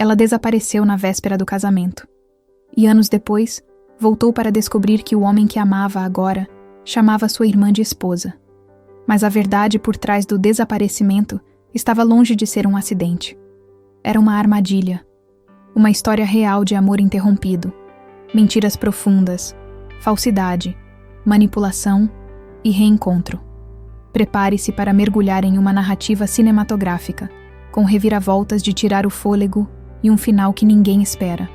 Ela desapareceu na véspera do casamento. E anos depois, voltou para descobrir que o homem que amava agora chamava sua irmã de esposa. Mas a verdade por trás do desaparecimento estava longe de ser um acidente. Era uma armadilha. Uma história real de amor interrompido. Mentiras profundas, falsidade, manipulação e reencontro. Prepare-se para mergulhar em uma narrativa cinematográfica, com reviravoltas de tirar o fôlego e um final que ninguém espera.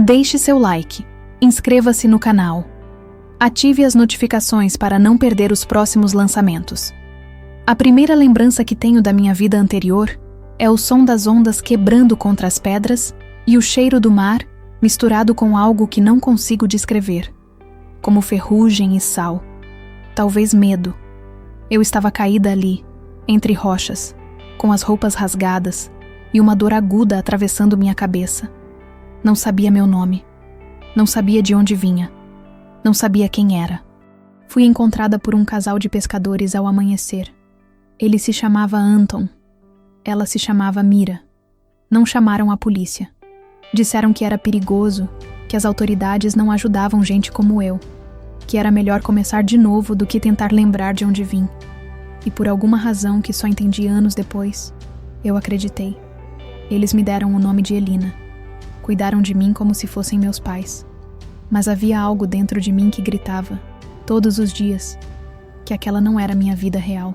Deixe seu like, inscreva-se no canal. Ative as notificações para não perder os próximos lançamentos. A primeira lembrança que tenho da minha vida anterior é o som das ondas quebrando contra as pedras e o cheiro do mar misturado com algo que não consigo descrever, como ferrugem e sal. Talvez medo. Eu estava caída ali, entre rochas, com as roupas rasgadas e uma dor aguda atravessando minha cabeça. Não sabia meu nome. Não sabia de onde vinha. Não sabia quem era. Fui encontrada por um casal de pescadores ao amanhecer. Ele se chamava Anton. Ela se chamava Mira. Não chamaram a polícia. Disseram que era perigoso, que as autoridades não ajudavam gente como eu, que era melhor começar de novo do que tentar lembrar de onde vim. E por alguma razão que só entendi anos depois, eu acreditei. Eles me deram o nome de Elina. Cuidaram de mim como se fossem meus pais. Mas havia algo dentro de mim que gritava, todos os dias, que aquela não era minha vida real.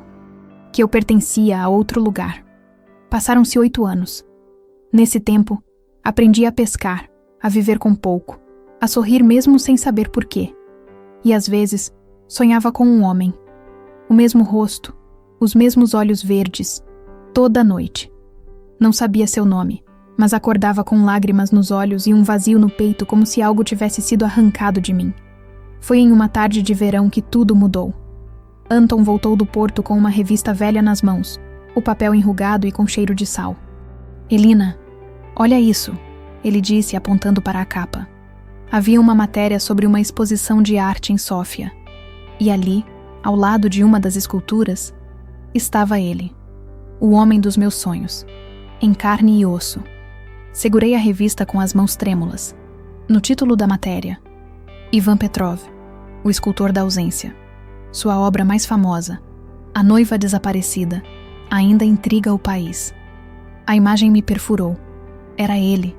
Que eu pertencia a outro lugar. Passaram-se 8 anos. Nesse tempo, aprendi a pescar, a viver com pouco, a sorrir mesmo sem saber por quê. E às vezes, sonhava com um homem. O mesmo rosto, os mesmos olhos verdes, toda noite. Não sabia seu nome, mas acordava com lágrimas nos olhos e um vazio no peito como se algo tivesse sido arrancado de mim. Foi em uma tarde de verão que tudo mudou. Anton voltou do porto com uma revista velha nas mãos, o papel enrugado e com cheiro de sal. Elina, olha isso, ele disse apontando para a capa. Havia uma matéria sobre uma exposição de arte em Sófia. E ali, ao lado de uma das esculturas, estava ele, o homem dos meus sonhos, em carne e osso. Segurei a revista com as mãos trêmulas. No título da matéria, Ivan Petrov, o escultor da ausência. Sua obra mais famosa, A Noiva Desaparecida, ainda intriga o país. A imagem me perfurou. Era ele.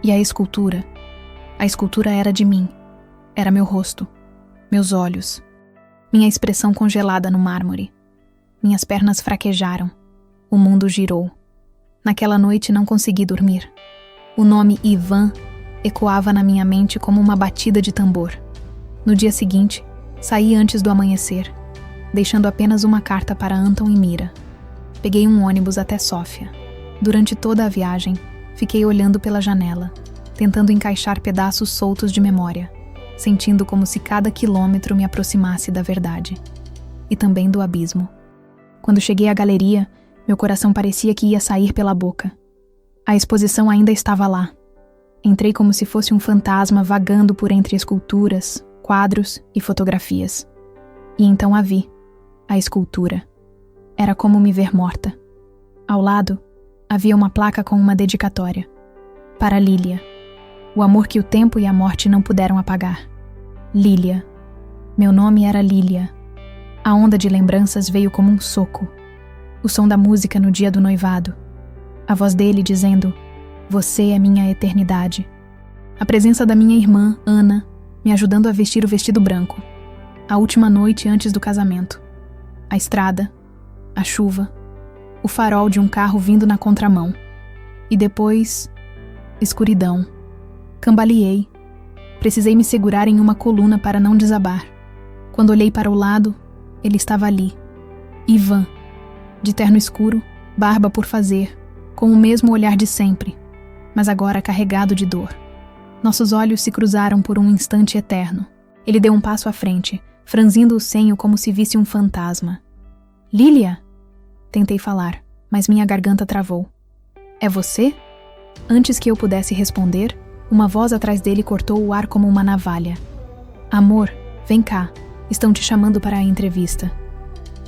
E a escultura era de mim. Era meu rosto, meus olhos, minha expressão congelada no mármore. Minhas pernas fraquejaram. O mundo girou. Naquela noite não consegui dormir. O nome Ivan ecoava na minha mente como uma batida de tambor. No dia seguinte, saí antes do amanhecer, deixando apenas uma carta para Anton e Mira. Peguei um ônibus até Sófia. Durante toda a viagem, fiquei olhando pela janela, tentando encaixar pedaços soltos de memória, sentindo como se cada quilômetro me aproximasse da verdade. E também do abismo. Quando cheguei à galeria, meu coração parecia que ia sair pela boca. A exposição ainda estava lá. Entrei como se fosse um fantasma vagando por entre esculturas, quadros e fotografias. E então a vi, a escultura. Era como me ver morta. Ao lado, havia uma placa com uma dedicatória. Para Lilia. O amor que o tempo e a morte não puderam apagar. Lilia. Meu nome era Lilia. A onda de lembranças veio como um soco. O som da música no dia do noivado. A voz dele dizendo, você é minha eternidade. A presença da minha irmã, Ana, me ajudando a vestir o vestido branco. A última noite antes do casamento. A estrada, a chuva, o farol de um carro vindo na contramão. E depois, escuridão. Cambaleei. Precisei me segurar em uma coluna para não desabar. Quando olhei para o lado, ele estava ali. Ivan, de terno escuro, barba por fazer, com o mesmo olhar de sempre, mas agora carregado de dor. Nossos olhos se cruzaram por um instante eterno. Ele deu um passo à frente, franzindo o senho como se visse um fantasma. Lilia? Tentei falar, mas minha garganta travou. É você? Antes que eu pudesse responder, uma voz atrás dele cortou o ar como uma navalha. Amor, vem cá, estão te chamando para a entrevista.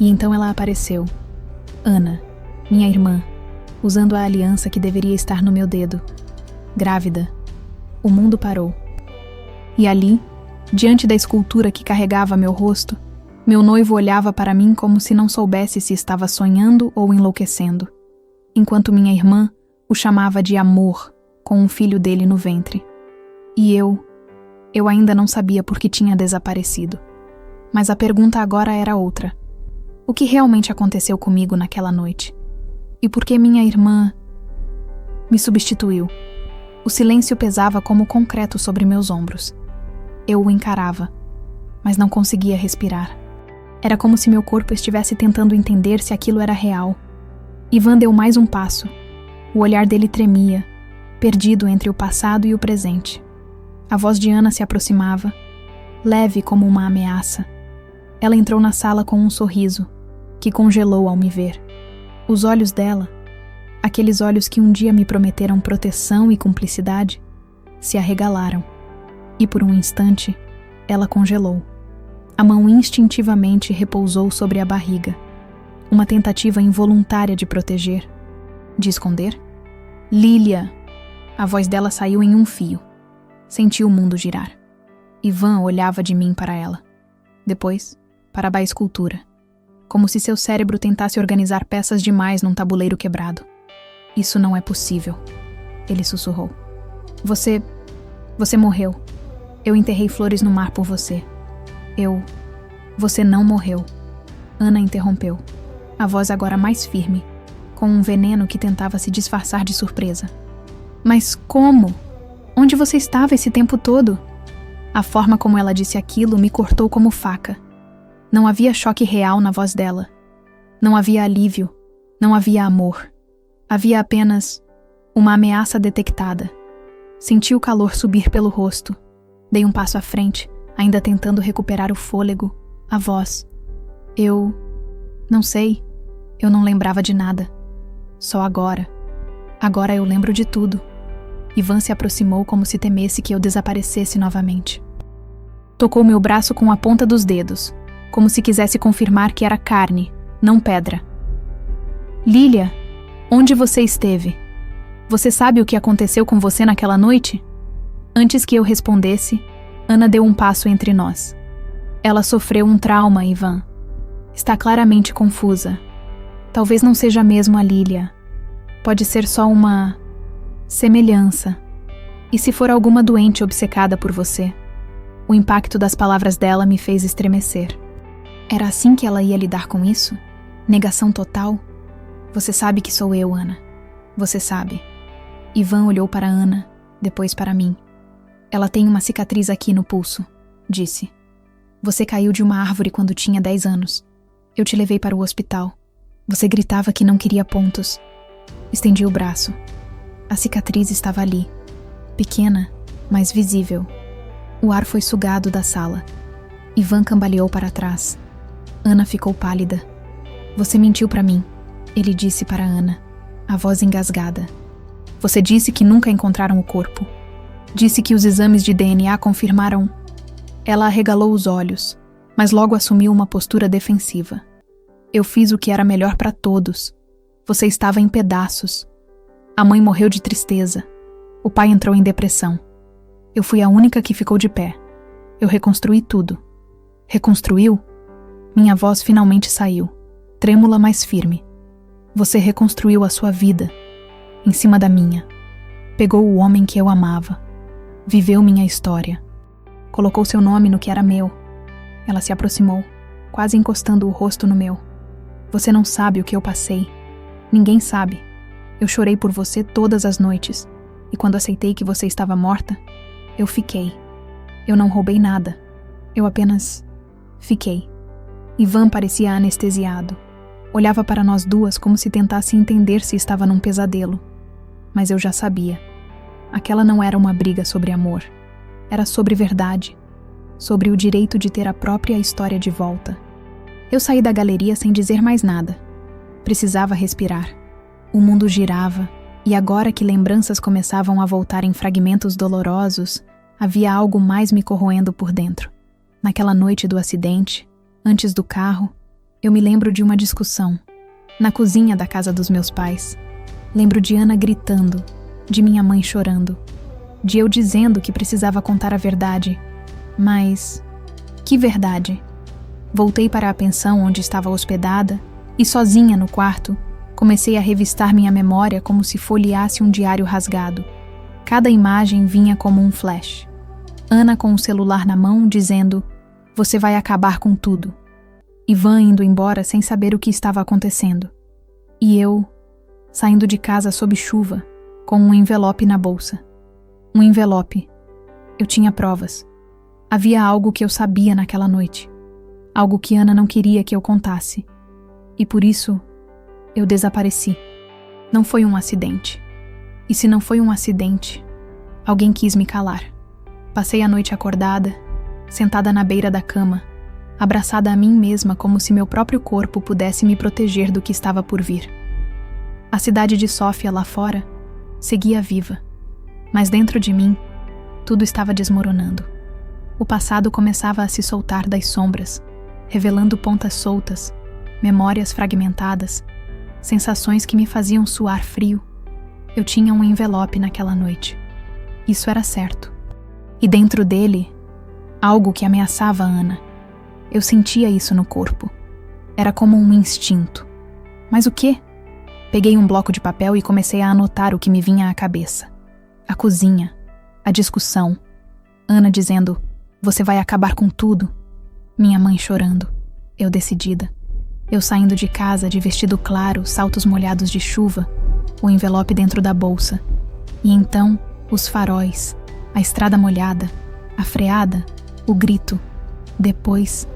E então ela apareceu. Ana, minha irmã, usando a aliança que deveria estar no meu dedo, grávida. O mundo parou. E ali, diante da escultura que carregava meu rosto, meu noivo olhava para mim como se não soubesse se estava sonhando ou enlouquecendo, enquanto minha irmã o chamava de amor, com um filho dele no ventre. E eu ainda não sabia por que tinha desaparecido. Mas a pergunta agora era outra. O que realmente aconteceu comigo naquela noite? E por que minha irmã me substituiu? O silêncio pesava como concreto sobre meus ombros. Eu o encarava, mas não conseguia respirar. Era como se meu corpo estivesse tentando entender se aquilo era real. Ivan deu mais um passo. O olhar dele tremia, perdido entre o passado e o presente. A voz de Ana se aproximava, leve como uma ameaça. Ela entrou na sala com um sorriso, que congelou ao me ver. Os olhos dela, aqueles olhos que um dia me prometeram proteção e cumplicidade, se arregalaram. E por um instante, ela congelou. A mão instintivamente repousou sobre a barriga. Uma tentativa involuntária de proteger. De esconder? Lília! A voz dela saiu em um fio. Senti o mundo girar. Ivan olhava de mim para ela. Depois, para a escultura. Como se seu cérebro tentasse organizar peças demais num tabuleiro quebrado. Isso não é possível. Ele sussurrou. Você morreu. Eu enterrei flores no mar por você. Você não morreu. Ana interrompeu. A voz agora mais firme, com um veneno que tentava se disfarçar de surpresa. Mas como? Onde você estava esse tempo todo? A forma como ela disse aquilo me cortou como faca. Não havia choque real na voz dela. Não havia alívio. Não havia amor. Havia apenas uma ameaça detectada. Senti o calor subir pelo rosto. Dei um passo à frente, ainda tentando recuperar o fôlego, a voz. Não sei. Eu não lembrava de nada. Só agora. Agora eu lembro de tudo. Ivan se aproximou como se temesse que eu desaparecesse novamente. Tocou meu braço com a ponta dos dedos, como se quisesse confirmar que era carne, não pedra. Lília, onde você esteve? Você sabe o que aconteceu com você naquela noite? Antes que eu respondesse, Ana deu um passo entre nós. Ela sofreu um trauma, Ivan. Está claramente confusa. Talvez não seja mesmo a Lília. Pode ser só uma semelhança. E se for alguma doente obcecada por você? O impacto das palavras dela me fez estremecer. Era assim que ela ia lidar com isso? Negação total? Você sabe que sou eu, Ana. Você sabe. Ivan olhou para Ana, depois para mim. Ela tem uma cicatriz aqui no pulso, disse. Você caiu de uma árvore quando tinha 10 anos. Eu te levei para o hospital. Você gritava que não queria pontos. Estendi o braço. A cicatriz estava ali, pequena, mas visível. O ar foi sugado da sala. Ivan cambaleou para trás. Ana ficou pálida. Você mentiu para mim, ele disse para Ana, a voz engasgada. Você disse que nunca encontraram o corpo. Disse que os exames de DNA confirmaram. Ela arregalou os olhos, mas logo assumiu uma postura defensiva. Eu fiz o que era melhor para todos. Você estava em pedaços. A mãe morreu de tristeza. O pai entrou em depressão. Eu fui a única que ficou de pé. Eu reconstruí tudo. Reconstruiu? Minha voz finalmente saiu, trêmula, mas firme. Você reconstruiu a sua vida, em cima da minha. Pegou o homem que eu amava. Viveu minha história. Colocou seu nome no que era meu. Ela se aproximou, quase encostando o rosto no meu. Você não sabe o que eu passei. Ninguém sabe. Eu chorei por você todas as noites. E quando aceitei que você estava morta, eu fiquei. Eu não roubei nada. Eu apenas fiquei. Ivan parecia anestesiado. Olhava para nós duas como se tentasse entender se estava num pesadelo. Mas eu já sabia. Aquela não era uma briga sobre amor. Era sobre verdade. Sobre o direito de ter a própria história de volta. Eu saí da galeria sem dizer mais nada. Precisava respirar. O mundo girava, e agora que lembranças começavam a voltar em fragmentos dolorosos, havia algo mais me corroendo por dentro. Naquela noite do acidente, antes do carro, eu me lembro de uma discussão, na cozinha da casa dos meus pais. Lembro de Ana gritando, de minha mãe chorando, de eu dizendo que precisava contar a verdade. Mas que verdade? Voltei para a pensão onde estava hospedada e, sozinha no quarto, comecei a revistar minha memória como se folheasse um diário rasgado. Cada imagem vinha como um flash. Ana com o celular na mão, dizendo: "Você vai acabar com tudo." Ivan indo embora sem saber o que estava acontecendo. E eu, saindo de casa sob chuva, com um envelope na bolsa. Um envelope. Eu tinha provas. Havia algo que eu sabia naquela noite. Algo que Ana não queria que eu contasse. E por isso, eu desapareci. Não foi um acidente. E se não foi um acidente, alguém quis me calar. Passei a noite acordada, sentada na beira da cama, abraçada a mim mesma como se meu próprio corpo pudesse me proteger do que estava por vir. A cidade de Sófia lá fora seguia viva, mas dentro de mim, tudo estava desmoronando. O passado começava a se soltar das sombras, revelando pontas soltas, memórias fragmentadas, sensações que me faziam suar frio. Eu tinha um envelope naquela noite. Isso era certo. E dentro dele, algo que ameaçava a Ana. Eu sentia isso no corpo. Era como um instinto. Mas o quê? Peguei um bloco de papel e comecei a anotar o que me vinha à cabeça. A cozinha, a discussão, Ana dizendo: "Você vai acabar com tudo." Minha mãe chorando, eu decidida. Eu saindo de casa de vestido claro, saltos molhados de chuva, o envelope dentro da bolsa. E então, os faróis, a estrada molhada, a freada, o grito. Depois,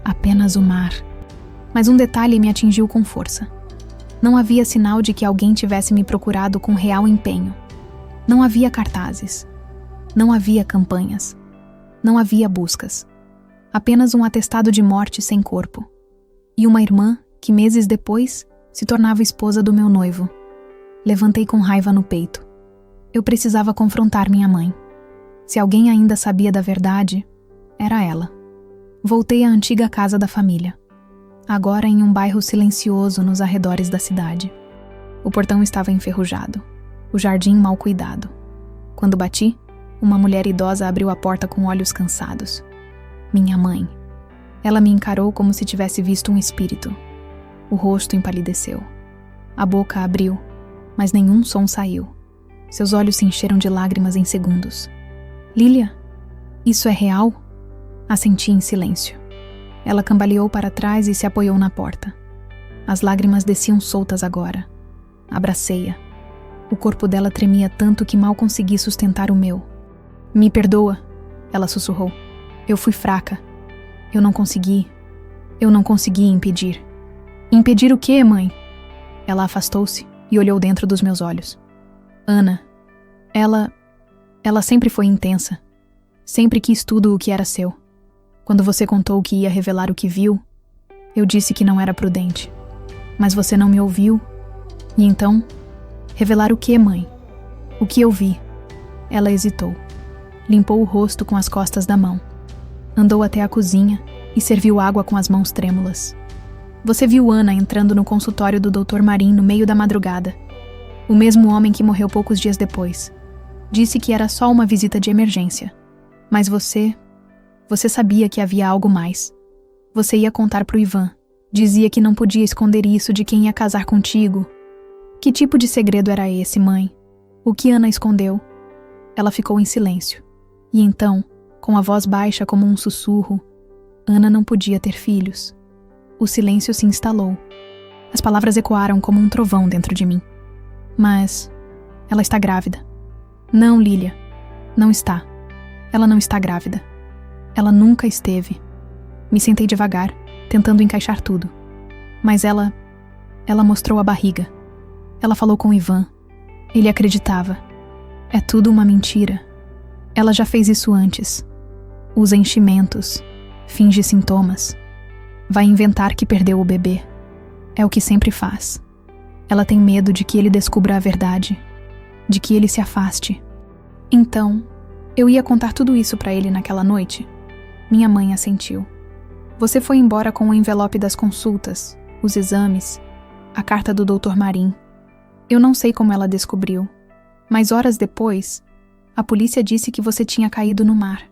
apenas o mar. Mas um detalhe me atingiu com força. Não havia sinal de que alguém tivesse me procurado com real empenho. Não havia cartazes. Não havia campanhas. Não havia buscas. Apenas um atestado de morte sem corpo. E uma irmã que meses depois se tornava esposa do meu noivo. Levantei com raiva no peito. Eu precisava confrontar minha mãe. Se alguém ainda sabia da verdade, era ela. Voltei à antiga casa da família, agora em um bairro silencioso nos arredores da cidade. O portão estava enferrujado, o jardim mal cuidado. Quando bati, uma mulher idosa abriu a porta com olhos cansados. Minha mãe. Ela me encarou como se tivesse visto um espírito. O rosto empalideceu. A boca abriu, mas nenhum som saiu. Seus olhos se encheram de lágrimas em segundos. "Lília, isso é real?" Assenti em silêncio. Ela cambaleou para trás e se apoiou na porta. As lágrimas desciam soltas agora. Abracei-a. O corpo dela tremia tanto que mal consegui sustentar o meu. "Me perdoa", ela sussurrou. "Eu fui fraca. Eu não consegui impedir." "Impedir o quê, mãe?" Ela afastou-se e olhou dentro dos meus olhos. "Ana, ela sempre foi intensa. Sempre quis tudo o que era seu. Quando você contou que ia revelar o que viu, eu disse que não era prudente. Mas você não me ouviu. E então, revelar o quê, mãe? O que eu vi?" Ela hesitou. Limpou o rosto com as costas da mão. Andou até a cozinha e serviu água com as mãos trêmulas. "Você viu Ana entrando no consultório do Dr. Marim no meio da madrugada. O mesmo homem que morreu poucos dias depois. Disse que era só uma visita de emergência. Mas você sabia que havia algo mais. Você ia contar pro Ivan. Dizia que não podia esconder isso de quem ia casar contigo. Que tipo de segredo era esse, mãe? O que Ana escondeu?" Ela ficou em silêncio. E então, com a voz baixa como um sussurro, Ana não podia ter filhos. O silêncio se instalou. As palavras ecoaram como um trovão dentro de mim. "Mas ela está grávida." "Não, Lília. Não está. Ela não está grávida. Ela nunca esteve." Me sentei devagar, tentando encaixar tudo. Mas ela mostrou a barriga. Ela falou com Ivan. Ele acreditava. É tudo uma mentira. Ela já fez isso antes. Usa enchimentos, finge sintomas. Vai inventar que perdeu o bebê. É o que sempre faz. Ela tem medo de que ele descubra a verdade, de que ele se afaste. Então, eu ia contar tudo isso para ele naquela noite? Minha mãe assentiu. "Você foi embora com o envelope das consultas, os exames, a carta do Dr. Marim. Eu não sei como ela descobriu, Mas horas depois, a polícia disse que você tinha caído no mar.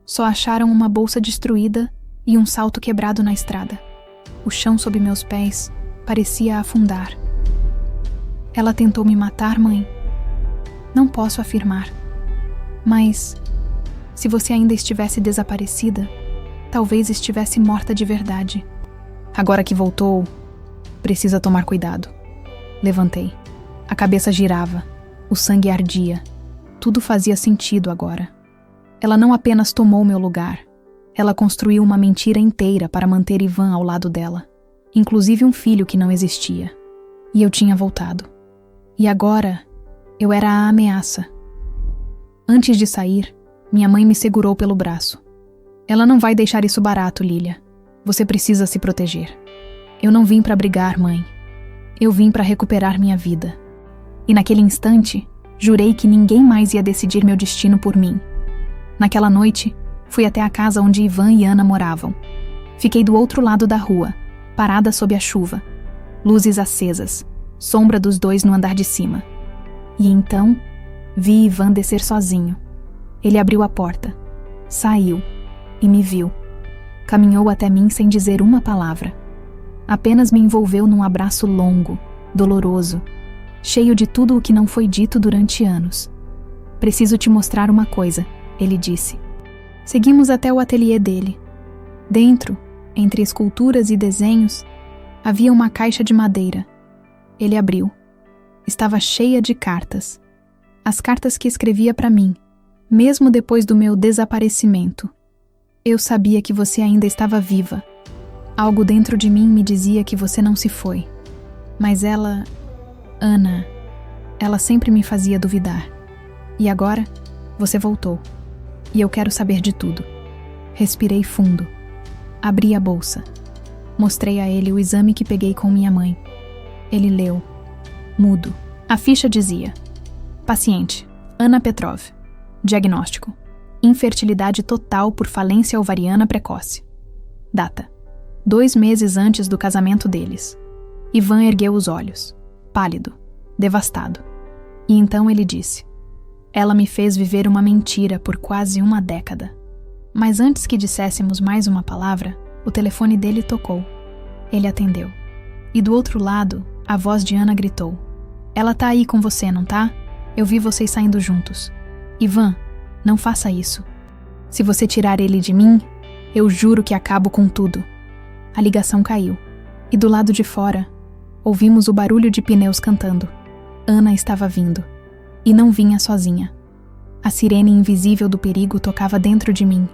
Só acharam uma bolsa destruída e um salto quebrado na estrada. O chão sob meus pés parecia afundar. Ela tentou me matar, mãe? Não posso afirmar. Mas, se você ainda estivesse desaparecida, talvez estivesse morta de verdade. Agora que voltou, precisa tomar cuidado. Levantei. A cabeça girava. O sangue ardia. Tudo fazia sentido agora. Ela não apenas tomou meu lugar. Ela construiu uma mentira inteira para manter Ivan ao lado dela. Inclusive um filho que não existia. E eu tinha voltado. E agora, eu era a ameaça. Antes de sair, minha mãe me segurou pelo braço. Ela não vai deixar isso barato, Lilia. Você precisa se proteger. Eu não vim para brigar, mãe. Eu vim para recuperar minha vida. E naquele instante, jurei que ninguém mais ia decidir meu destino por mim. Naquela noite, fui até a casa onde Ivan e Ana moravam. Fiquei do outro lado da rua, parada sob a chuva. Luzes acesas, sombra dos dois no andar de cima. E então, vi Ivan descer sozinho. Ele abriu a porta, saiu e me viu. Caminhou até mim sem dizer uma palavra. Apenas me envolveu num abraço longo, doloroso, cheio de tudo o que não foi dito durante anos. Preciso te mostrar uma coisa, ele disse. Seguimos até o ateliê dele. Dentro, entre esculturas e desenhos, havia uma caixa de madeira. Ele abriu. Estava cheia de cartas. As cartas que escrevia para mim, mesmo depois do meu desaparecimento. Eu sabia que você ainda estava viva. Algo dentro de mim me dizia que você não se foi. Mas ela... Ana... Ela sempre me fazia duvidar. E agora, você voltou. E eu quero saber de tudo. Respirei fundo. Abri a bolsa. Mostrei a ele o exame que peguei com minha mãe. Ele leu. Mudo. A ficha dizia: paciente, Ana Petrov. Diagnóstico: infertilidade total por falência ovariana precoce. Data: 2 meses antes do casamento deles. Ivan ergueu os olhos, pálido, devastado. E então ele disse: ela me fez viver uma mentira por quase 1 década. Mas antes que disséssemos mais uma palavra, o telefone dele tocou. Ele atendeu. E do outro lado, a voz de Ana gritou: ela tá aí com você, não tá? Eu vi vocês saindo juntos. Ivan, não faça isso. Se você tirar ele de mim, eu juro que acabo com tudo. A ligação caiu. E do lado de fora, ouvimos o barulho de pneus cantando. Ana estava vindo. E não vinha sozinha. A sirene invisível do perigo tocava dentro de mim.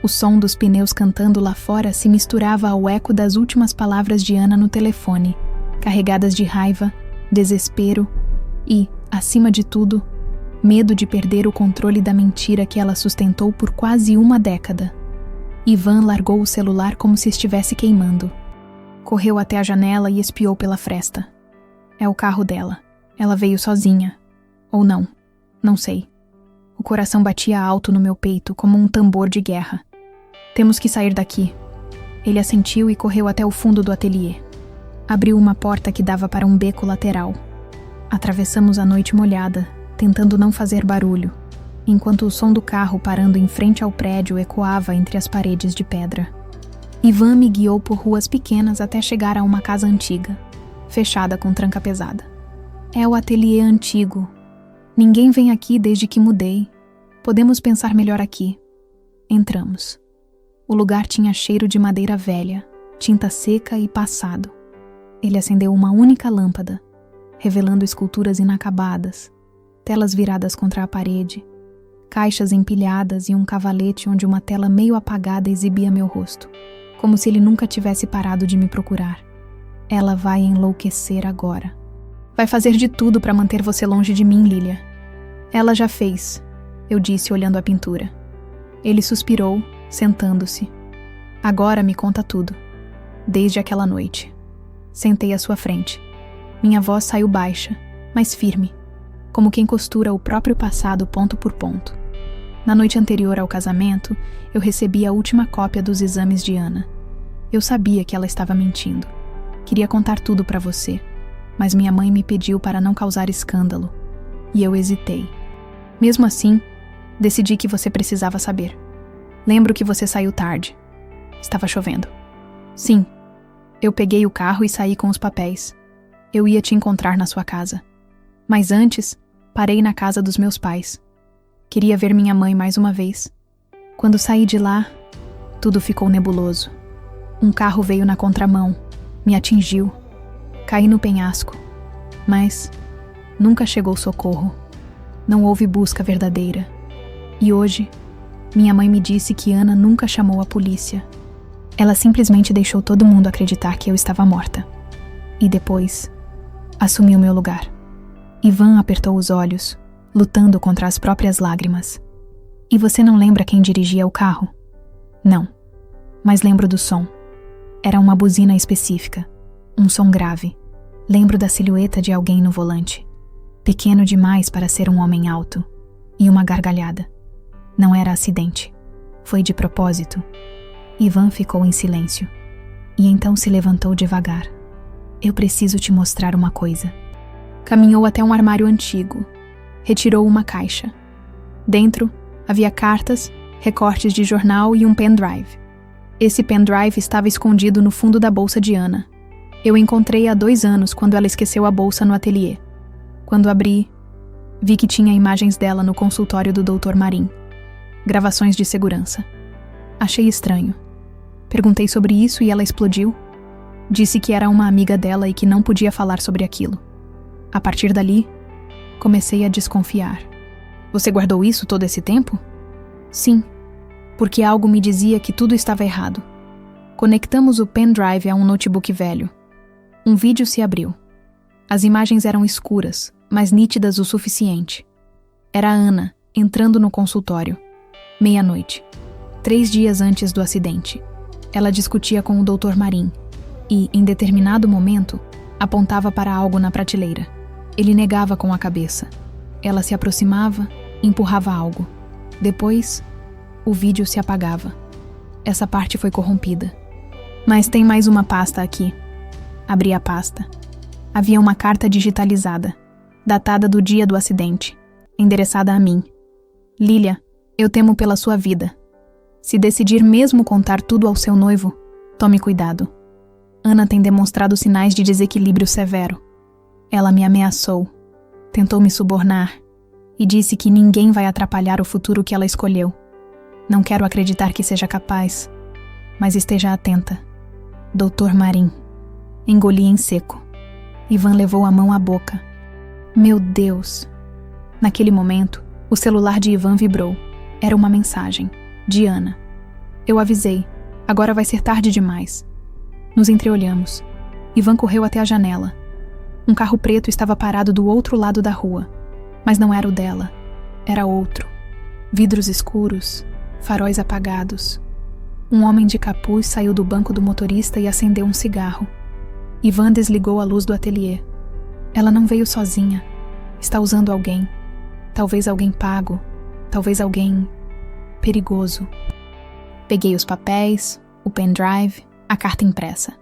O som dos pneus cantando lá fora se misturava ao eco das últimas palavras de Ana no telefone, carregadas de raiva, desespero e, acima de tudo, medo de perder o controle da mentira que ela sustentou por quase 1 década. Ivan largou o celular como se estivesse queimando. Correu até a janela e espiou pela fresta. É o carro dela. Ela veio sozinha. Ou não. Não sei. O coração batia alto no meu peito como um tambor de guerra. Temos que sair daqui. Ele assentiu e correu até o fundo do ateliê. Abriu uma porta que dava para um beco lateral. Atravessamos a noite molhada, tentando não fazer barulho, enquanto o som do carro parando em frente ao prédio ecoava entre as paredes de pedra. Ivan me guiou por ruas pequenas até chegar a uma casa antiga, fechada com tranca pesada. É o ateliê antigo. Ninguém vem aqui desde que mudei. Podemos pensar melhor aqui. Entramos. O lugar tinha cheiro de madeira velha, tinta seca e passado. Ele acendeu uma única lâmpada, revelando esculturas inacabadas, telas viradas contra a parede, caixas empilhadas e um cavalete onde uma tela meio apagada exibia meu rosto, como se ele nunca tivesse parado de me procurar. Ela vai enlouquecer agora. Vai fazer de tudo para manter você longe de mim, Lilia. Ela já fez, eu disse olhando a pintura. Ele suspirou, sentando-se. Agora me conta tudo. Desde aquela noite. Sentei à sua frente. Minha voz saiu baixa, mas firme, como quem costura o próprio passado ponto por ponto. Na noite anterior ao casamento, eu recebi a última cópia dos exames de Ana. Eu sabia que ela estava mentindo. Queria contar tudo para você, mas minha mãe me pediu para não causar escândalo. E eu hesitei. Mesmo assim, decidi que você precisava saber. Lembro que você saiu tarde. Estava chovendo. Sim, eu peguei o carro e saí com os papéis. Eu ia te encontrar na sua casa. Mas antes, parei na casa dos meus pais. Queria ver minha mãe mais uma vez. Quando saí de lá, tudo ficou nebuloso. Um carro veio na contramão, me atingiu. Caí no penhasco. Mas nunca chegou socorro. Não houve busca verdadeira. E hoje, minha mãe me disse que Ana nunca chamou a polícia. Ela simplesmente deixou todo mundo acreditar que eu estava morta. E depois, assumiu meu lugar. Ivan apertou os olhos, lutando contra as próprias lágrimas. E você não lembra quem dirigia o carro? Não, mas lembro do som. Era uma buzina específica, um som grave. Lembro da silhueta de alguém no volante, pequeno demais para ser um homem alto, e uma gargalhada. Não era acidente, foi de propósito. Ivan ficou em silêncio, e então se levantou devagar. Eu preciso te mostrar uma coisa. Caminhou até um armário antigo, retirou uma caixa. Dentro, havia cartas, recortes de jornal e um pendrive. Esse pendrive estava escondido no fundo da bolsa de Ana. Eu encontrei há 2 anos quando ela esqueceu a bolsa no ateliê. Quando abri, vi que tinha imagens dela no consultório do Dr. Marim. Gravações de segurança. Achei estranho. Perguntei sobre isso e ela explodiu. Disse que era uma amiga dela e que não podia falar sobre aquilo. A partir dali, comecei a desconfiar. Você guardou isso todo esse tempo? Sim, porque algo me dizia que tudo estava errado. Conectamos o pendrive a um notebook velho. Um vídeo se abriu. As imagens eram escuras, mas nítidas o suficiente. Era Ana, entrando no consultório. 00:30. 3 dias antes do acidente. Ela discutia com o Dr. Marim e, em determinado momento, apontava para algo na prateleira. Ele negava com a cabeça. Ela se aproximava, empurrava algo. Depois, o vídeo se apagava. Essa parte foi corrompida. Mas tem mais uma pasta aqui. Abri a pasta. Havia uma carta digitalizada, datada do dia do acidente, endereçada a mim. Lilia, eu temo pela sua vida. Se decidir mesmo contar tudo ao seu noivo, tome cuidado. Ana tem demonstrado sinais de desequilíbrio severo. Ela me ameaçou, tentou me subornar e disse que ninguém vai atrapalhar o futuro que ela escolheu. Não quero acreditar que seja capaz, mas esteja atenta. Dr. Marim. Engoli em seco. Ivan levou a mão à boca. Meu Deus! Naquele momento, o celular de Ivan vibrou. Era uma mensagem. De Ana. Eu avisei. Agora vai ser tarde demais. Nos entreolhamos. Ivan correu até a janela. Um carro preto estava parado do outro lado da rua. Mas não era o dela. Era outro. Vidros escuros, faróis apagados. Um homem de capuz saiu do banco do motorista e acendeu um cigarro. Ivan desligou a luz do ateliê. Ela não veio sozinha. Está usando alguém. Talvez alguém pago. Talvez alguém perigoso. Peguei os papéis, o pendrive, a carta impressa.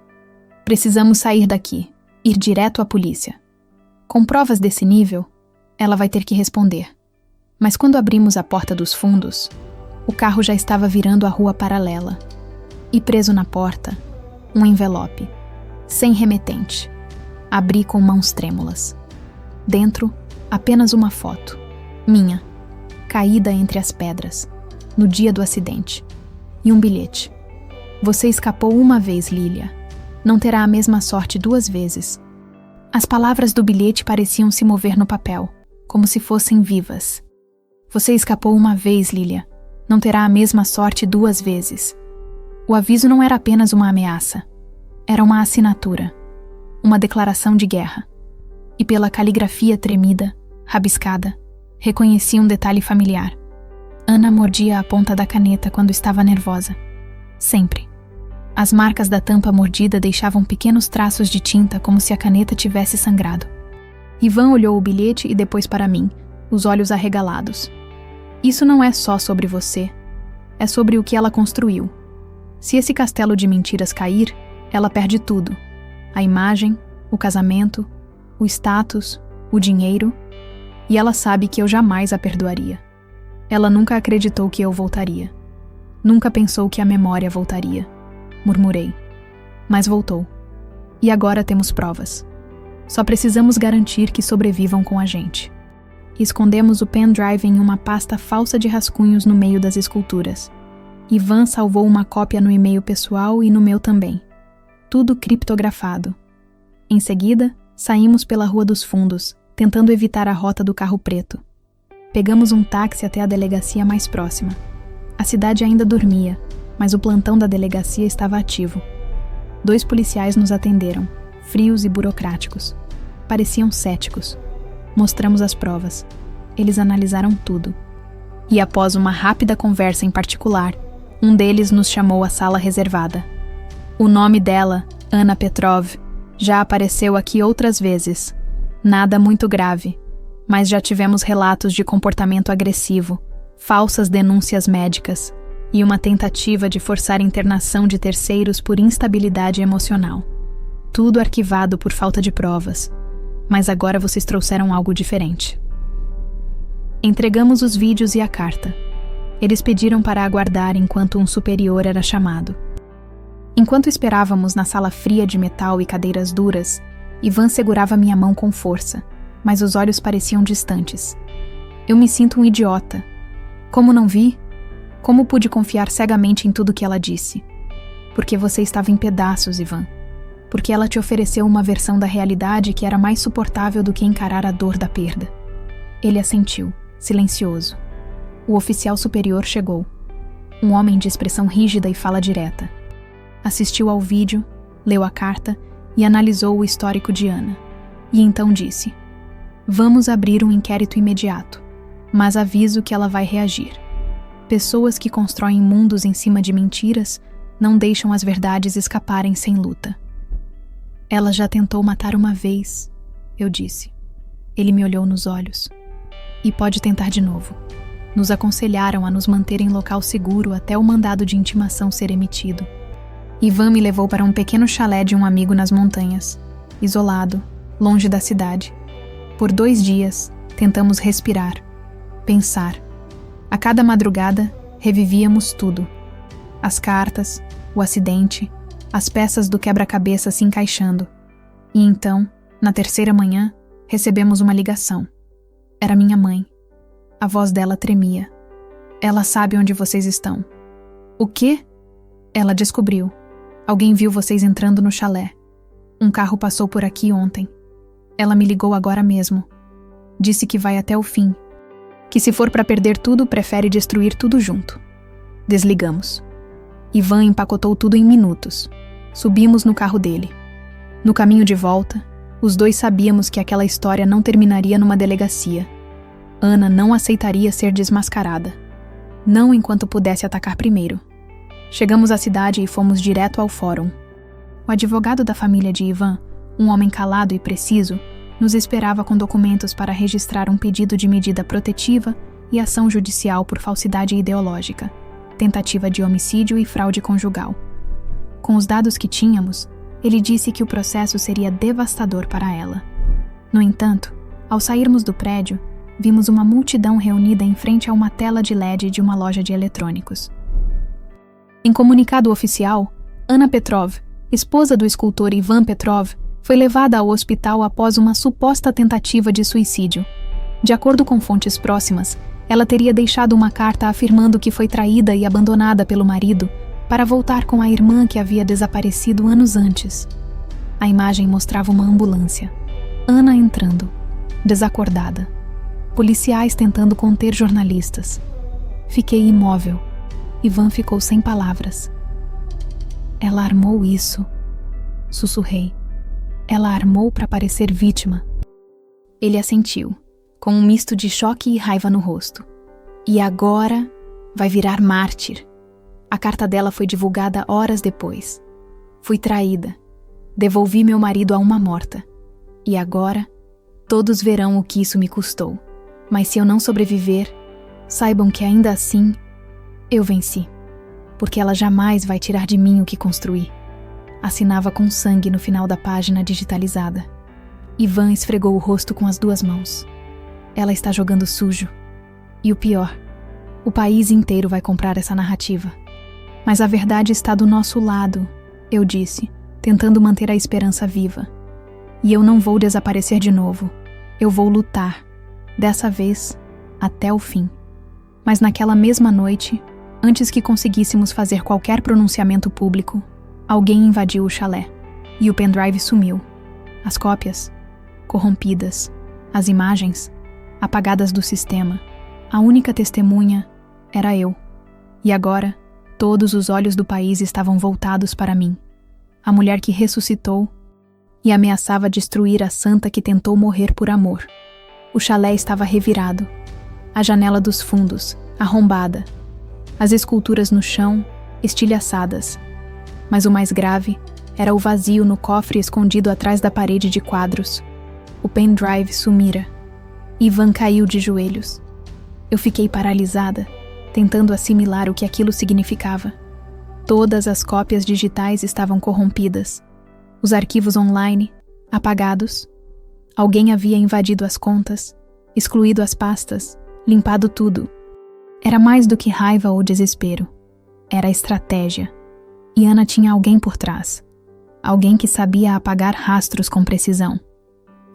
Precisamos sair daqui, ir direto à polícia. Com provas desse nível, ela vai ter que responder. Mas quando abrimos a porta dos fundos, o carro já estava virando a rua paralela. E preso na porta, um envelope, sem remetente. Abri com mãos trêmulas. Dentro, apenas uma foto, minha, caída entre as pedras, no dia do acidente. E um bilhete. Você escapou uma vez, Lilia. Não terá a mesma sorte 2 vezes. As palavras do bilhete pareciam se mover no papel, como se fossem vivas. Você escapou uma vez, Lilia. Não terá a mesma sorte 2 vezes. O aviso não era apenas uma ameaça. Era uma assinatura. Uma declaração de guerra. E pela caligrafia tremida, rabiscada, reconheci um detalhe familiar. Ana mordia a ponta da caneta quando estava nervosa. Sempre. As marcas da tampa mordida deixavam pequenos traços de tinta como se a caneta tivesse sangrado. Ivan olhou o bilhete e depois para mim, os olhos arregalados. Isso não é só sobre você. É sobre o que ela construiu. Se esse castelo de mentiras cair, ela perde tudo. A imagem, o casamento, o status, o dinheiro E ela sabe que eu jamais a perdoaria. Ela nunca acreditou que eu voltaria. Nunca pensou que a memória voltaria. Murmurei. Mas voltou. E agora temos provas. Só precisamos garantir que sobrevivam com a gente. Escondemos o pendrive em uma pasta falsa de rascunhos no meio das esculturas. Ivan salvou uma cópia no e-mail pessoal e no meu também. Tudo criptografado. Em seguida, saímos pela Rua dos Fundos, tentando evitar a rota do carro preto. Pegamos um táxi até a delegacia mais próxima. A cidade ainda dormia, mas o plantão da delegacia estava ativo. 2 policiais nos atenderam, frios e burocráticos. Pareciam céticos. Mostramos as provas. Eles analisaram tudo. E após uma rápida conversa em particular, um deles nos chamou à sala reservada. O nome dela, Anna Petrov, já apareceu aqui outras vezes. Nada muito grave, mas já tivemos relatos de comportamento agressivo, falsas denúncias médicas e uma tentativa de forçar internação de terceiros por instabilidade emocional. Tudo arquivado por falta de provas, mas agora vocês trouxeram algo diferente. Entregamos os vídeos e a carta. Eles pediram para aguardar enquanto um superior era chamado. Enquanto esperávamos na sala fria de metal e cadeiras duras, Ivan segurava minha mão com força, mas os olhos pareciam distantes. Eu me sinto um idiota. Como não vi? Como pude confiar cegamente em tudo que ela disse? Porque você estava em pedaços, Ivan. Porque ela te ofereceu uma versão da realidade que era mais suportável do que encarar a dor da perda. Ele assentiu, silencioso. O oficial superior chegou. Um homem de expressão rígida e fala direta. Assistiu ao vídeo, leu a carta e analisou o histórico de Anna. E então disse: vamos abrir um inquérito imediato, mas aviso que ela vai reagir. Pessoas que constroem mundos em cima de mentiras não deixam as verdades escaparem sem luta. Ela já tentou matar uma vez, eu disse. Ele me olhou nos olhos. E pode tentar de novo. Nos aconselharam a nos manter em local seguro até o mandado de intimação ser emitido. Ivan me levou para um pequeno chalé de um amigo nas montanhas, isolado, longe da cidade. Por 2 dias, tentamos respirar, pensar. A cada madrugada, revivíamos tudo. As cartas, o acidente, as peças do quebra-cabeça se encaixando. E então, na 3ª manhã, recebemos uma ligação. Era minha mãe. A voz dela tremia. Ela sabe onde vocês estão. O quê? Ela descobriu. Alguém viu vocês entrando no chalé. Um carro passou por aqui ontem. Ela me ligou agora mesmo. Disse que vai até o fim. Que se for para perder tudo, prefere destruir tudo junto. Desligamos. Ivan empacotou tudo em minutos. Subimos no carro dele. No caminho de volta, os 2 sabíamos que aquela história não terminaria numa delegacia. Anna não aceitaria ser desmascarada. Não enquanto pudesse atacar primeiro. Chegamos à cidade e fomos direto ao fórum. O advogado da família de Ivan, um homem calado e preciso, nos esperava com documentos para registrar um pedido de medida protetiva e ação judicial por falsidade ideológica, tentativa de homicídio e fraude conjugal. Com os dados que tínhamos, ele disse que o processo seria devastador para ela. No entanto, ao sairmos do prédio, vimos uma multidão reunida em frente a uma tela de LED de uma loja de eletrônicos. Em comunicado oficial, Anna Petrov, esposa do escultor Ivan Petrov, foi levada ao hospital após uma suposta tentativa de suicídio. De acordo com fontes próximas, ela teria deixado uma carta afirmando que foi traída e abandonada pelo marido para voltar com a irmã que havia desaparecido anos antes. A imagem mostrava uma ambulância. Anna entrando, desacordada. Policiais tentando conter jornalistas. Fiquei imóvel. Ivan ficou sem palavras. Ela armou isso. Sussurrei. Ela armou para parecer vítima. Ele assentiu, com um misto de choque e raiva no rosto. E agora vai virar mártir. A carta dela foi divulgada horas depois. Fui traída. Devolvi meu marido a uma morta. E agora, todos verão o que isso me custou. Mas se eu não sobreviver, saibam que ainda assim, eu venci. Porque ela jamais vai tirar de mim o que construí. Assinava com sangue no final da página digitalizada. Ivan esfregou o rosto com as 2 mãos. Ela está jogando sujo. E o pior, o país inteiro vai comprar essa narrativa. Mas a verdade está do nosso lado, eu disse, tentando manter a esperança viva. E eu não vou desaparecer de novo. Eu vou lutar. Dessa vez, até o fim. Mas naquela mesma noite, antes que conseguíssemos fazer qualquer pronunciamento público, alguém invadiu o chalé. E o pendrive sumiu. As cópias, corrompidas. As imagens, apagadas do sistema. A única testemunha era eu. E agora, todos os olhos do país estavam voltados para mim. A mulher que ressuscitou e ameaçava destruir a santa que tentou morrer por amor. O chalé estava revirado. A janela dos fundos, arrombada. As esculturas no chão, estilhaçadas. Mas o mais grave era o vazio no cofre escondido atrás da parede de quadros. O pendrive sumira. Ivan caiu de joelhos. Eu fiquei paralisada, tentando assimilar o que aquilo significava. Todas as cópias digitais estavam corrompidas. Os arquivos online, apagados. Alguém havia invadido as contas, excluído as pastas, limpado tudo. Era mais do que raiva ou desespero. Era estratégia. E Ana tinha alguém por trás. Alguém que sabia apagar rastros com precisão.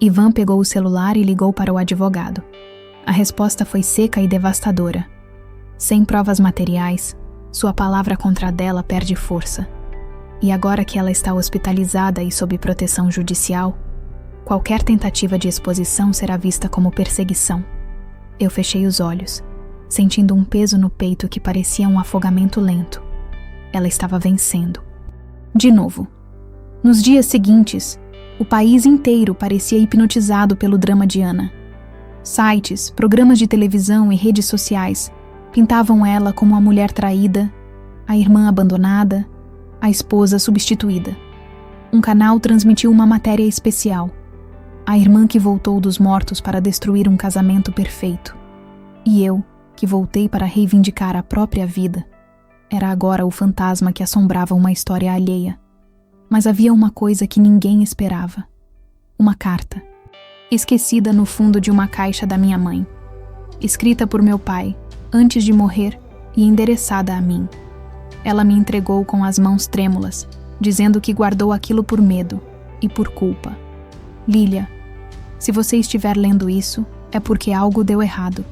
Ivan pegou o celular e ligou para o advogado. A resposta foi seca e devastadora. Sem provas materiais, sua palavra contra a dela perde força. E agora que ela está hospitalizada e sob proteção judicial, qualquer tentativa de exposição será vista como perseguição. Eu fechei os olhos, sentindo um peso no peito que parecia um afogamento lento. Ela estava vencendo. De novo. Nos dias seguintes, o país inteiro parecia hipnotizado pelo drama de Ana. Sites, programas de televisão e redes sociais pintavam ela como a mulher traída, a irmã abandonada, a esposa substituída. Um canal transmitiu uma matéria especial. A irmã que voltou dos mortos para destruir um casamento perfeito. E eu, que voltei para reivindicar a própria vida, era agora o fantasma que assombrava uma história alheia. Mas havia uma coisa que ninguém esperava. Uma carta. Esquecida no fundo de uma caixa da minha mãe. Escrita por meu pai, antes de morrer, e endereçada a mim. Ela me entregou com as mãos trêmulas, dizendo que guardou aquilo por medo e por culpa. Lilia, se você estiver lendo isso, é porque algo deu errado.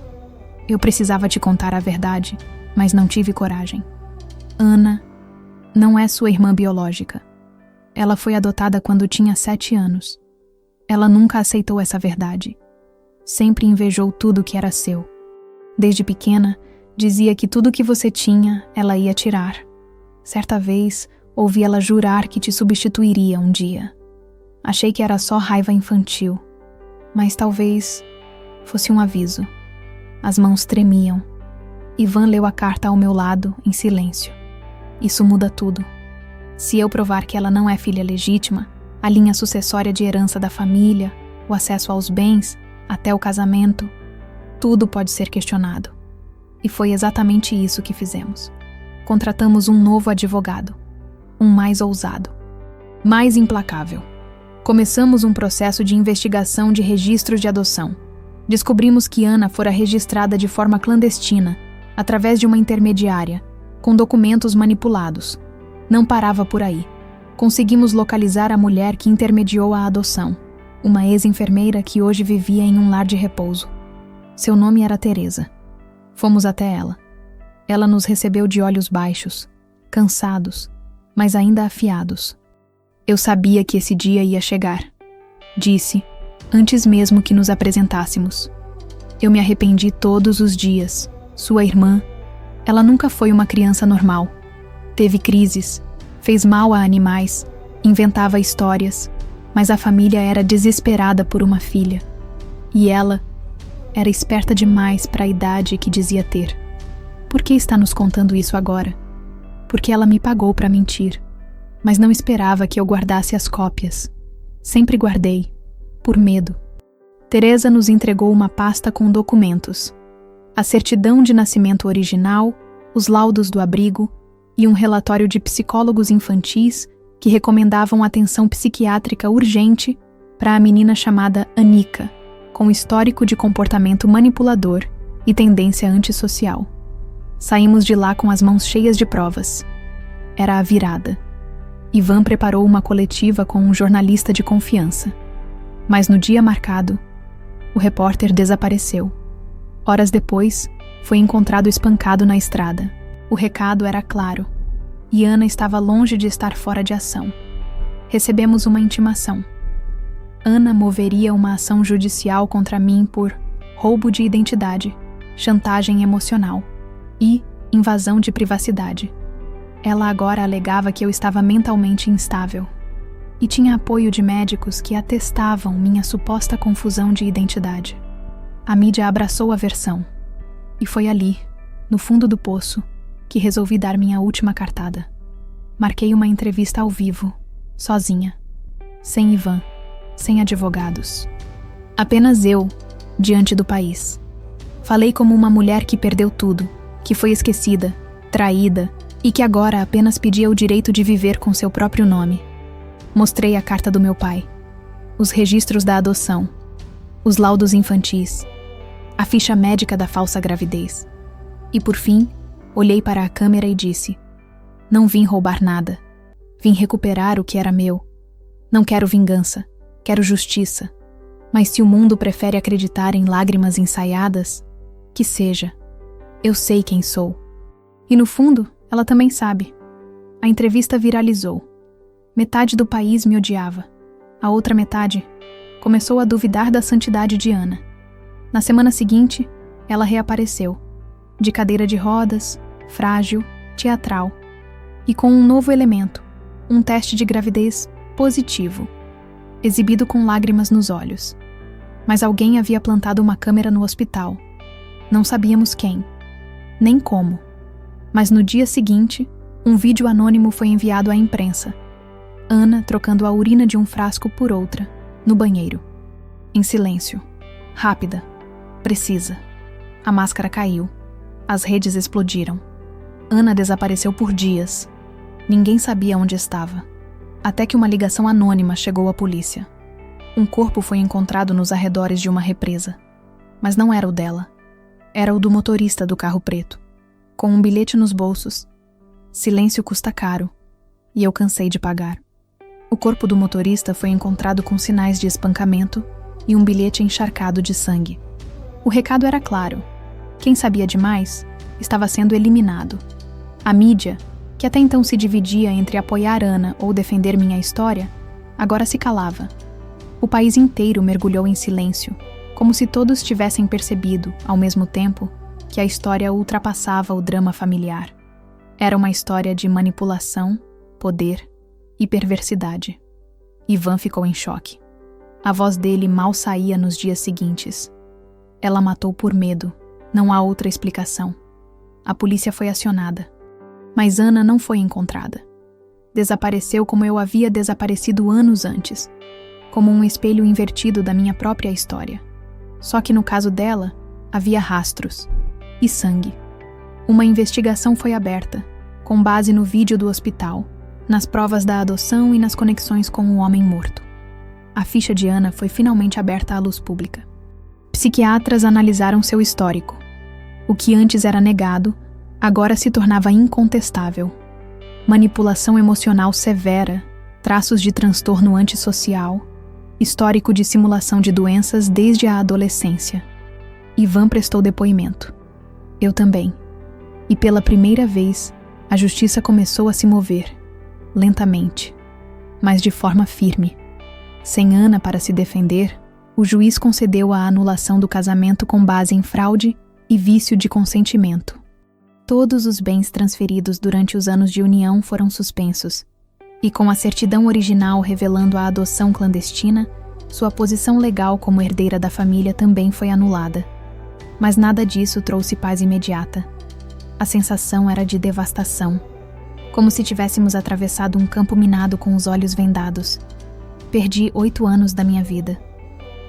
Eu precisava te contar a verdade, mas não tive coragem. Ana não é sua irmã biológica. Ela foi adotada quando tinha 7 anos. Ela nunca aceitou essa verdade. Sempre invejou tudo que era seu. Desde pequena, dizia que tudo que você tinha, ela ia tirar. Certa vez, ouvi ela jurar que te substituiria um dia. Achei que era só raiva infantil, mas talvez fosse um aviso. As mãos tremiam. Ivan leu a carta ao meu lado, em silêncio. Isso muda tudo. Se eu provar que ela não é filha legítima, a linha sucessória de herança da família, o acesso aos bens, até o casamento, tudo pode ser questionado. E foi exatamente isso que fizemos. Contratamos um novo advogado, um mais ousado, mais implacável. Começamos um processo de investigação de registros de adoção. Descobrimos que Ana fora registrada de forma clandestina, através de uma intermediária, com documentos manipulados. Não parava por aí. Conseguimos localizar a mulher que intermediou a adoção, uma ex-enfermeira que hoje vivia em um lar de repouso. Seu nome era Teresa. Fomos até ela. Ela nos recebeu de olhos baixos, cansados, mas ainda afiados. Eu sabia que esse dia ia chegar, disse, antes mesmo que nos apresentássemos. Eu me arrependi todos os dias. Sua irmã, ela nunca foi uma criança normal. Teve crises, fez mal a animais, inventava histórias, mas a família era desesperada por uma filha. E ela era esperta demais para a idade que dizia ter. Por que está nos contando isso agora? Porque ela me pagou para mentir, mas não esperava que eu guardasse as cópias. Sempre guardei, por medo. Teresa nos entregou uma pasta com documentos. A certidão de nascimento original, os laudos do abrigo e um relatório de psicólogos infantis que recomendavam atenção psiquiátrica urgente para a menina chamada Anica, com histórico de comportamento manipulador e tendência antissocial. Saímos de lá com as mãos cheias de provas. Era a virada. Ivan preparou uma coletiva com um jornalista de confiança. Mas no dia marcado, o repórter desapareceu. Horas depois, foi encontrado espancado na estrada. O recado era claro, e Ana estava longe de estar fora de ação. Recebemos uma intimação. Ana moveria uma ação judicial contra mim por roubo de identidade, chantagem emocional e invasão de privacidade. Ela agora alegava que eu estava mentalmente instável e tinha apoio de médicos que atestavam minha suposta confusão de identidade. A mídia abraçou a versão e foi ali, no fundo do poço, que resolvi dar minha última cartada. Marquei uma entrevista ao vivo, sozinha, sem Ivan, sem advogados. Apenas eu, diante do país. Falei como uma mulher que perdeu tudo, que foi esquecida, traída e que agora apenas pedia o direito de viver com seu próprio nome. Mostrei a carta do meu pai, os registros da adoção, os laudos infantis, a ficha médica da falsa gravidez. E por fim, olhei para a câmera e disse: não vim roubar nada. Vim recuperar o que era meu. Não quero vingança. Quero justiça. Mas se o mundo prefere acreditar em lágrimas ensaiadas, que seja. Eu sei quem sou. E no fundo, ela também sabe. A entrevista viralizou. Metade do país me odiava. A outra metade começou a duvidar da santidade de Ana. Na semana seguinte, ela reapareceu. De cadeira de rodas, frágil, teatral. E com um novo elemento, um teste de gravidez positivo. Exibido com lágrimas nos olhos. Mas alguém havia plantado uma câmera no hospital. Não sabíamos quem, nem como. Mas no dia seguinte, um vídeo anônimo foi enviado à imprensa. Ana trocando a urina de um frasco por outra, no banheiro. Em silêncio. Rápida. Precisa. A máscara caiu. As redes explodiram. Ana desapareceu por dias. Ninguém sabia onde estava. Até que uma ligação anônima chegou à polícia. Um corpo foi encontrado nos arredores de uma represa. Mas não era o dela. Era o do motorista do carro preto. Com um bilhete nos bolsos. Silêncio custa caro. E eu cansei de pagar. O corpo do motorista foi encontrado com sinais de espancamento e um bilhete encharcado de sangue. O recado era claro. Quem sabia demais estava sendo eliminado. A mídia, que até então se dividia entre apoiar Ana ou defender minha história, agora se calava. O país inteiro mergulhou em silêncio, como se todos tivessem percebido, ao mesmo tempo, que a história ultrapassava o drama familiar. Era uma história de manipulação, poder e perversidade. Ivan ficou em choque. A voz dele mal saía nos dias seguintes. Ela matou por medo, não há outra explicação. A polícia foi acionada. Mas Ana não foi encontrada. Desapareceu como eu havia desaparecido anos antes, como um espelho invertido da minha própria história. Só que no caso dela, havia rastros e sangue. Uma investigação foi aberta, com base no vídeo do hospital, nas provas da adoção e nas conexões com o homem morto. A ficha de Ana foi finalmente aberta à luz pública. Psiquiatras analisaram seu histórico. O que antes era negado, agora se tornava incontestável. Manipulação emocional severa, traços de transtorno antissocial, histórico de simulação de doenças desde a adolescência. Ivan prestou depoimento. Eu também. E pela primeira vez, a justiça começou a se mover, lentamente, mas de forma firme. Sem Ana para se defender, o juiz concedeu a anulação do casamento com base em fraude e vício de consentimento. Todos os bens transferidos durante os anos de união foram suspensos, e com a certidão original revelando a adoção clandestina, sua posição legal como herdeira da família também foi anulada. Mas nada disso trouxe paz imediata. A sensação era de devastação, como se tivéssemos atravessado um campo minado com os olhos vendados. Perdi 8 anos da minha vida.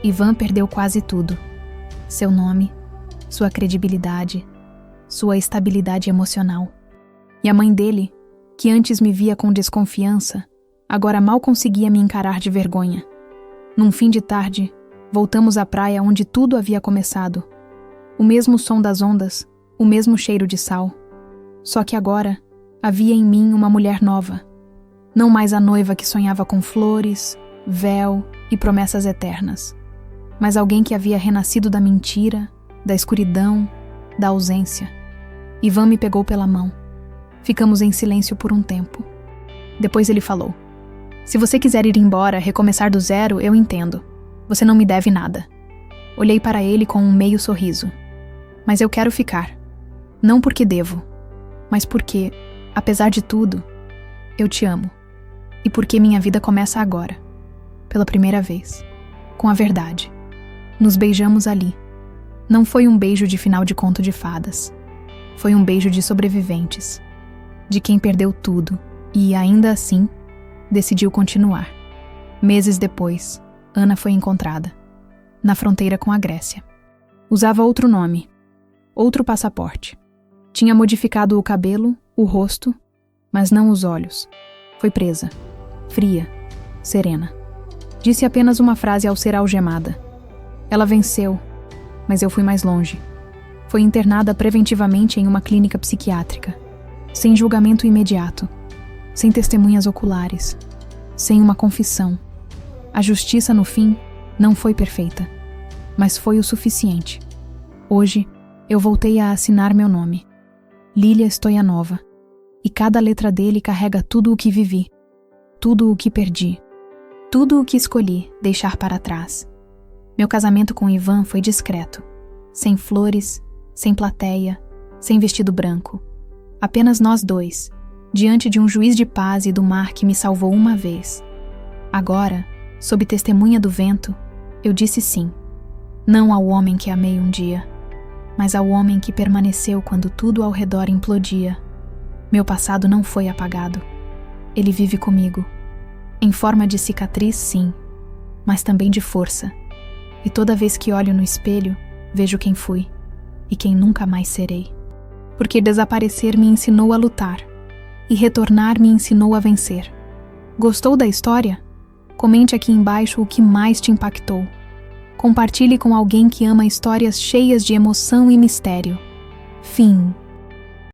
Ivan perdeu quase tudo. Seu nome, sua credibilidade, sua estabilidade emocional. E a mãe dele, que antes me via com desconfiança, agora mal conseguia me encarar de vergonha. Num fim de tarde, Voltamos à praia onde tudo havia começado. O mesmo som das ondas, o mesmo cheiro de sal. Só que agora havia em mim uma mulher nova. Não mais a noiva que sonhava com flores, véu e promessas eternas, mas alguém que havia renascido da mentira, da escuridão, da ausência. Ivan me pegou pela mão. Ficamos em silêncio por um tempo. Depois ele falou: "Se você quiser ir embora, recomeçar do zero, eu entendo. Você não me deve nada." Olhei para ele com um meio sorriso. "Mas eu quero ficar. Não porque devo, mas porque, apesar de tudo, eu te amo. E porque minha vida começa agora, pela primeira vez, com a verdade." Nos beijamos ali. Não foi um beijo de final de conto de fadas. Foi um beijo de sobreviventes, de quem perdeu tudo e, ainda assim, decidiu continuar. Meses depois, Ana foi encontrada, na fronteira com a Grécia. Usava outro nome, outro passaporte. Tinha modificado o cabelo, o rosto, mas não os olhos. Foi presa, fria, serena. Disse apenas uma frase ao ser algemada. Ela venceu, mas eu fui mais longe. Foi internada preventivamente em uma clínica psiquiátrica, sem julgamento imediato, sem testemunhas oculares, sem uma confissão. A justiça, no fim, não foi perfeita, mas foi o suficiente. Hoje, eu voltei a assinar meu nome, Lilia Stoyanova, e cada letra dele carrega tudo o que vivi, tudo o que perdi, tudo o que escolhi deixar para trás. Meu casamento com Ivan foi discreto, sem flores, sem plateia, sem vestido branco. Apenas nós dois, diante de um juiz de paz e do mar que me salvou uma vez. Agora, sob testemunha do vento, eu disse sim. Não ao homem que amei um dia, mas ao homem que permaneceu quando tudo ao redor implodia. Meu passado não foi apagado. Ele vive comigo. Em forma de cicatriz, sim, mas também de força. E toda vez que olho no espelho, vejo quem fui e quem nunca mais serei. Porque desaparecer me ensinou a lutar e retornar me ensinou a vencer. Gostou da história? Comente aqui embaixo o que mais te impactou. Compartilhe com alguém que ama histórias cheias de emoção e mistério. Fim.